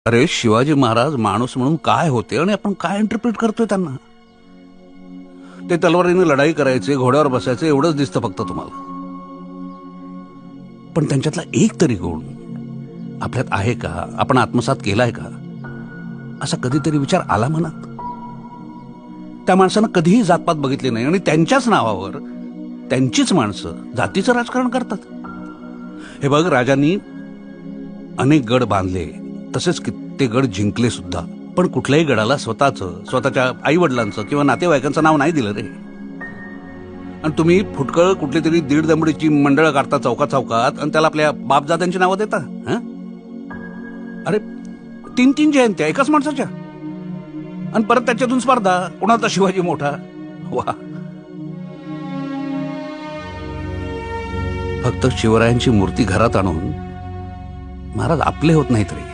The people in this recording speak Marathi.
अरे शिवाजी महाराज माणूस म्हणून काय होते आणि आपण काय इंटरप्रिट करतोय त्यांना? ते तलवारीने लढाई करायचे, घोड्यावर बसायचे एवढंच दिसतं फक्त तुम्हाला. पण त्यांच्यातला एक तरी गुण आपल्यात आहे का? आपण आत्मसात केलाय का? असा कधीतरी विचार आला मनात? त्या माणसानं कधीही जातपात बघितली नाही आणि त्यांच्याच नावावर त्यांचीच माणसं जातीचं राजकारण करतात. हे बघ, राजांनी अनेक गड बांधले, तसेच कित्येक गड जिंकले सुद्धा, पण कुठल्याही गडाला स्वतःच्या आई वडिलांचं किंवा नातेवाईकांचं नाव नाही दिलं रे. आणि तुम्ही फुटकळ कुठली तरी 1.5 दमडीची मंडळं काढता चौकात चौकात आणि त्याला आपल्या बापजाद्यांची नावं देता. अरे 3 जयंत्या एकाच माणसाच्या, आणि परत त्याच्यातून स्पर्धा, कोणाचा शिवाजी मोठा. वा, फक्त शिवरायांची मूर्ती घरात आणून महाराज आपले होत नाहीत रे.